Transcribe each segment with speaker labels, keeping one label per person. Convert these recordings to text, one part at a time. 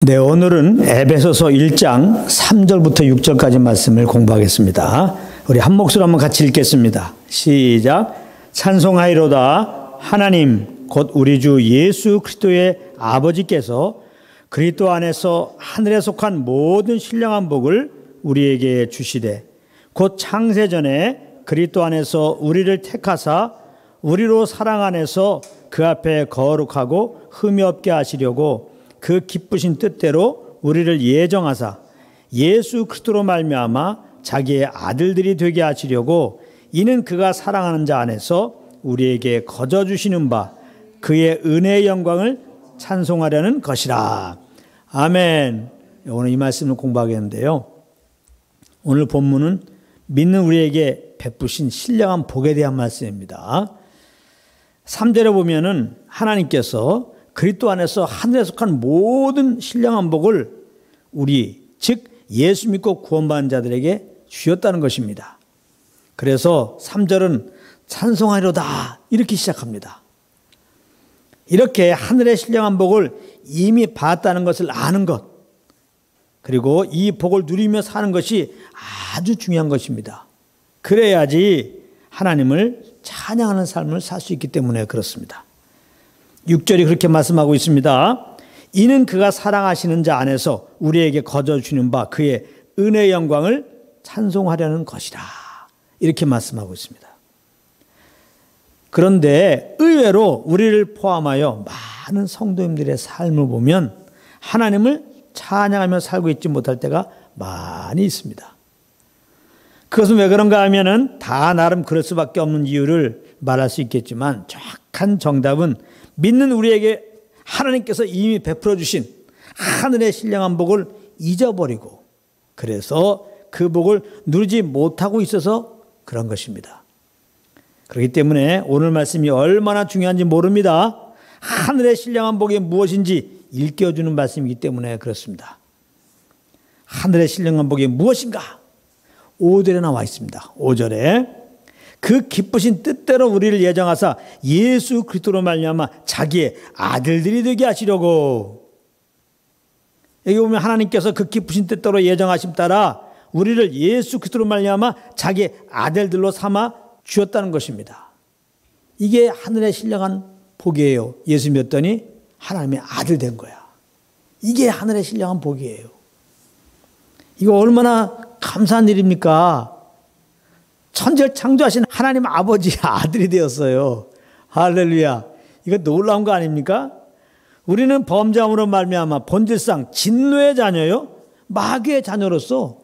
Speaker 1: 네, 오늘은 에베소서 1장 3절부터 6절까지 말씀을 공부하겠습니다. 우리 한 목소리로 한번 같이 읽겠습니다. 시작. 찬송하이로다 하나님 곧 우리 주 예수 그리스도의 아버지께서 그리스도 안에서 하늘에 속한 모든 신령한 복을 우리에게 주시되 곧 창세전에 그리스도 안에서 우리를 택하사 우리로 사랑 안에서 그 앞에 거룩하고 흠이 없게 하시려고 그 기쁘신 뜻대로 우리를 예정하사 예수 그리스도로 말미암아 자기의 아들들이 되게 하시려고 이는 그가 사랑하는 자 안에서 우리에게 거저 주시는 바 그의 은혜의 영광을 찬송하려는 것이라. 아멘. 오늘 이 말씀을 공부하겠는데요. 오늘 본문은 믿는 우리에게 베푸신 신령한 복에 대한 말씀입니다. 3절에 보면은 하나님께서 그리스도 안에서 하늘에 속한 모든 신령한 복을 우리 즉 예수 믿고 구원받은 자들에게 주셨다는 것입니다. 그래서 3절은 찬송하리로다 이렇게 시작합니다. 이렇게 하늘의 신령한 복을 이미 받았다는 것을 아는 것, 그리고 이 복을 누리며 사는 것이 아주 중요한 것입니다. 그래야지 하나님을 찬양하는 삶을 살 수 있기 때문에 그렇습니다. 6절이 그렇게 말씀하고 있습니다. 이는 그가 사랑하시는 자 안에서 우리에게 거저 주는 바 그의 은혜의 영광을 찬송하려는 것이라. 이렇게 말씀하고 있습니다. 그런데 의외로 우리를 포함하여 많은 성도님들의 삶을 보면 하나님을 찬양하며 살고 있지 못할 때가 많이 있습니다. 그것은 왜 그런가 하면은 다 나름 그럴 수밖에 없는 이유를 말할 수 있겠지만 정확한 정답은 믿는 우리에게 하나님께서 이미 베풀어 주신 하늘의 신령한 복을 잊어버리고 그래서 그 복을 누리지 못하고 있어서 그런 것입니다. 그렇기 때문에 오늘 말씀이 얼마나 중요한지 모릅니다. 하늘의 신령한 복이 무엇인지 일깨워주는 말씀이기 때문에 그렇습니다. 하늘의 신령한 복이 무엇인가? 5절에 나와 있습니다. 5절에 그 기쁘신 뜻대로 우리를 예정하사 예수 그리스도로 말미암아 자기의 아들들이 되게 하시려고. 여기 보면 하나님께서 그 기쁘신 뜻대로 예정하심 따라 우리를 예수 그리스도로 말미암아 자기의 아들들로 삼아 주었다는 것입니다. 이게 하늘의 신령한 복이에요. 예수 믿었더니 하나님의 아들 된 거야. 이게 하늘의 신령한 복이에요. 이거 얼마나 감사한 일입니까? 천지를 창조하신 하나님 아버지의 아들이 되었어요. 할렐루야. 이거 놀라운 거 아닙니까? 우리는 범죄함으로 말미암아 본질상 진노의 자녀요, 마귀의 자녀로서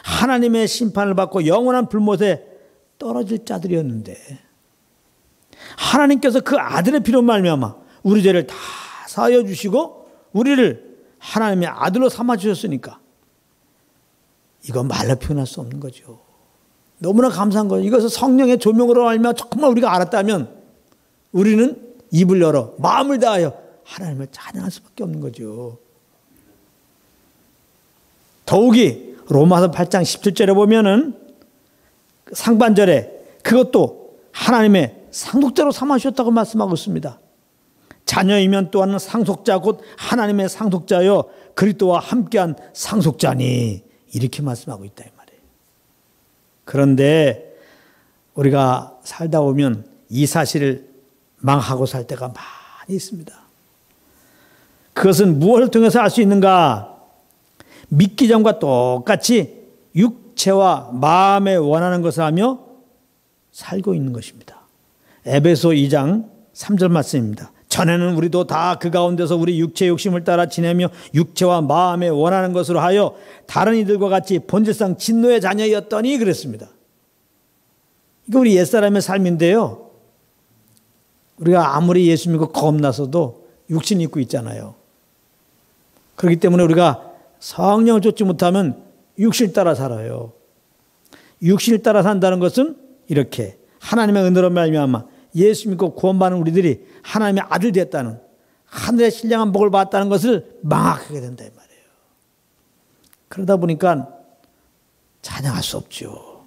Speaker 1: 하나님의 심판을 받고 영원한 불못에 떨어질 자들이었는데 하나님께서 그 아들의 피로 말미암아 우리 죄를 다 사하여 주시고 우리를 하나님의 아들로 삼아 주셨으니까 이건 말로 표현할 수 없는 거죠. 너무나 감사한 거예요. 이것을 성령의 조명으로 알면 정말 우리가 알았다면 우리는 입을 열어 마음을 다하여 하나님을 찬양할 수밖에 없는 거죠. 더욱이 로마서 8장 17절에 보면은 상반절에 그것도 하나님의 상속자로 삼아주셨다고 말씀하고 있습니다. 자녀이면 또한 상속자 곧 하나님의 상속자여 그리스도와 함께한 상속자니 이렇게 말씀하고 있다. 그런데 우리가 살다 보면 이 사실을 망하고 살 때가 많이 있습니다. 그것은 무엇을 통해서 알 수 있는가? 믿기 전과 똑같이 육체와 마음에 원하는 것을 하며 살고 있는 것입니다. 에베소 2장 3절 말씀입니다. 전에는 우리도 다 그 가운데서 우리 육체의 욕심을 따라 지내며 육체와 마음에 원하는 것으로 하여 다른 이들과 같이 본질상 진노의 자녀였더니 그랬습니다. 이거 우리 옛사람의 삶인데요. 우리가 아무리 예수 믿고 겁나서도 육신 입고 있잖아요. 그렇기 때문에 우리가 성령을 쫓지 못하면 육신을 따라 살아요. 육신을 따라 산다는 것은 이렇게 하나님의 은혜로 말미암아 예수 믿고 구원받는 우리들이 하나님의 아들 됐다는 하늘의 신령한 복을 받았다는 것을 망각하게 된다 이 말이에요. 그러다 보니까 찬양할 수 없죠.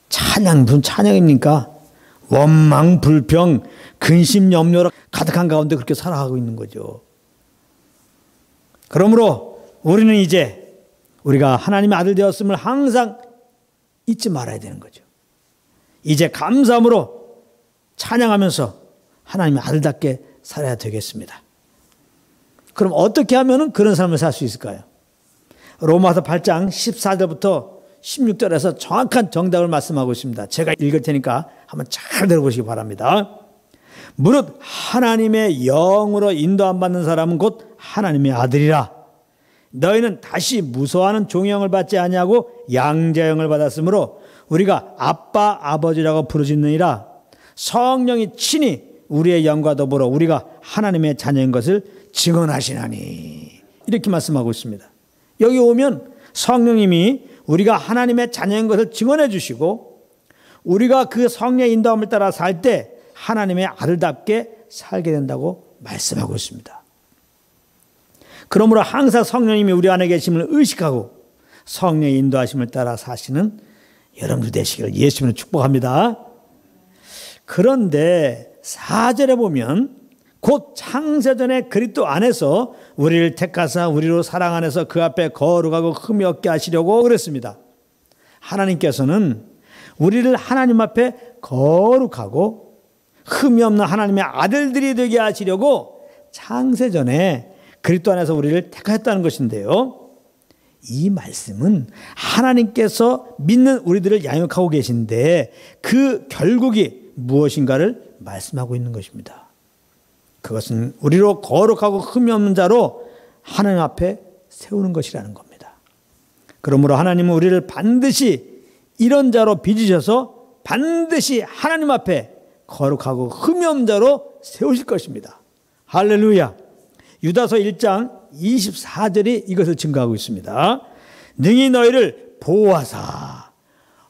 Speaker 1: 찬양 무슨 찬양입니까? 원망 불평 근심 염려로 가득한 가운데 그렇게 살아가고 있는 거죠. 그러므로 우리는 이제 우리가 하나님의 아들 되었음을 항상 잊지 말아야 되는 거죠. 이제 감사함으로 찬양하면서 하나님의 아들답게 살아야 되겠습니다. 그럼 어떻게 하면 그런 삶을 살 수 있을까요? 로마서 8장 14절부터 16절에서 정확한 정답을 말씀하고 있습니다. 제가 읽을 테니까 한번 잘 들어보시기 바랍니다. 무릇 하나님의 영으로 인도함 받는 사람은 곧 하나님의 아들이라. 너희는 다시 무서워하는 종의 영을 받지 아니하고 양자의 영을 받았으므로 우리가 아빠 아버지라고 부르짖느니라. 성령이 친히 우리의 영과 더불어 우리가 하나님의 자녀인 것을 증언하시나니. 이렇게 말씀하고 있습니다. 여기 오면 성령님이 우리가 하나님의 자녀인 것을 증언해 주시고 우리가 그 성령의 인도함을 따라 살 때 하나님의 아들답게 살게 된다고 말씀하고 있습니다. 그러므로 항상 성령님이 우리 안에 계심을 의식하고 성령의 인도하심을 따라 사시는 여러분들 되시기를 예수님으로 축복합니다. 그런데 4절에 보면 곧 창세전에 그리스도 안에서 우리를 택하사 우리로 사랑 안에서 그 앞에 거룩하고 흠이 없게 하시려고 그랬습니다. 하나님께서는 우리를 하나님 앞에 거룩하고 흠이 없는 하나님의 아들들이 되게 하시려고 창세전에 그리스도 안에서 우리를 택하셨다는 것인데요. 이 말씀은 하나님께서 믿는 우리들을 양육하고 계신데 그 결국이 무엇인가를 말씀하고 있는 것입니다. 그것은 우리로 거룩하고 흠이 없는 자로 하나님 앞에 세우는 것이라는 겁니다. 그러므로 하나님은 우리를 반드시 이런 자로 빚으셔서 반드시 하나님 앞에 거룩하고 흠이 없는 자로 세우실 것입니다. 할렐루야. 유다서 1장 24절이 이것을 증거하고 있습니다. 능히 너희를 보호하사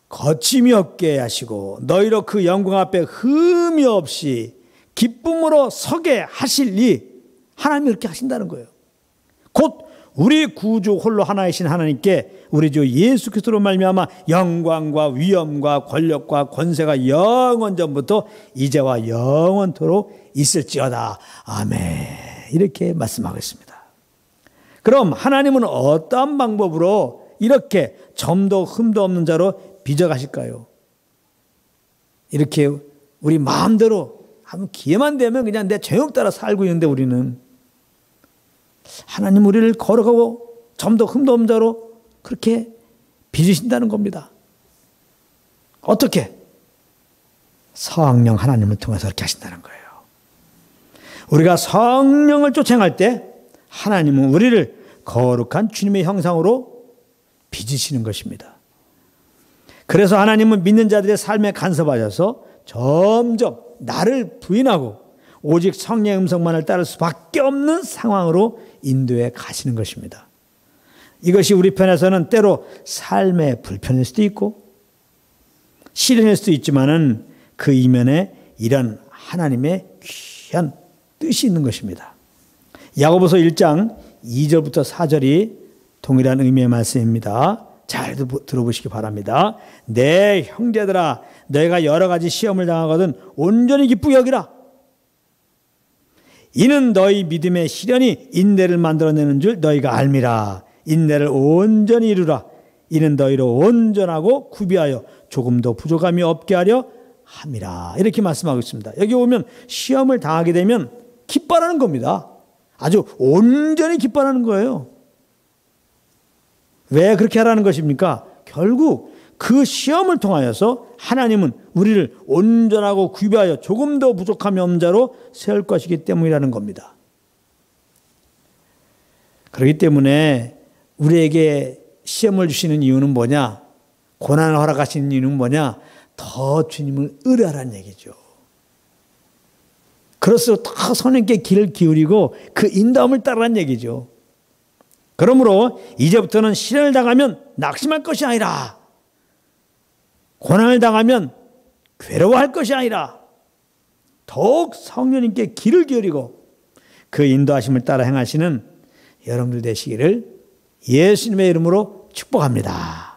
Speaker 1: 거침이 없게 하시고 너희로 그 영광 앞에 흠이 없이 기쁨으로 서게 하실리. 하나님이 그렇게 하신다는 거예요. 곧 우리 구주 홀로 하나이신 하나님께 우리 주 예수 그리스도로 말미암아 영광과 위엄과 권력과 권세가 영원 전부터 이제와 영원토록 있을지어다. 아멘. 이렇게 말씀하고 있습니다. 그럼 하나님은 어떠한 방법으로 이렇게 점도 흠도 없는 자로 빚어가실까요? 이렇게 우리 마음대로 한번 기회만 되면 그냥 내 죄악 따라 살고 있는데 우리는 하나님 우리를 거룩하고 점도 흠도 없는 자로 그렇게 빚으신다는 겁니다. 어떻게? 성령 하나님을 통해서 그렇게 하신다는 거예요. 우리가 성령을 쫓아갈 때 하나님은 우리를 거룩한 주님의 형상으로 빚으시는 것입니다. 그래서 하나님은 믿는 자들의 삶에 간섭하셔서 점점 나를 부인하고 오직 성령의 음성만을 따를 수밖에 없는 상황으로 인도해 가시는 것입니다. 이것이 우리 편에서는 때로 삶의 불편일 수도 있고 시련일 수도 있지만은 그 이면에 이런 하나님의 귀한 뜻이 있는 것입니다. 야고보서 1장 2절부터 4절이 동일한 의미의 말씀입니다. 잘 들어보시기 바랍니다. 내 형제들아 너희가 여러 가지 시험을 당하거든 온전히 기쁘게 여기라. 이는 너희 믿음의 시련이 인내를 만들어내는 줄 너희가 알미라. 인내를 온전히 이루라. 이는 너희로 온전하고 구비하여 조금도 부족함이 없게 하려 함이라. 이렇게 말씀하고 있습니다. 여기 오면 시험을 당하게 되면 기뻐하는 겁니다. 아주 온전히 기뻐하는 거예요. 왜 그렇게 하라는 것입니까? 결국 그 시험을 통하여서 하나님은 우리를 온전하고 구비하여 조금도 부족함이 없는 자로 세울 것이기 때문이라는 겁니다. 그렇기 때문에 우리에게 시험을 주시는 이유는 뭐냐? 고난을 허락하시는 이유는 뭐냐? 더 주님을 의뢰하라는 얘기죠. 그럴수록 더 선생님께 귀를 기울이고 그 인도함을 따르라는 얘기죠. 그러므로 이제부터는 시련을 당하면 낙심할 것이 아니라 고난을 당하면 괴로워할 것이 아니라 더욱 성령님께 귀를 기울이고 그 인도하심을 따라 행하시는 여러분들 되시기를 예수님의 이름으로 축복합니다.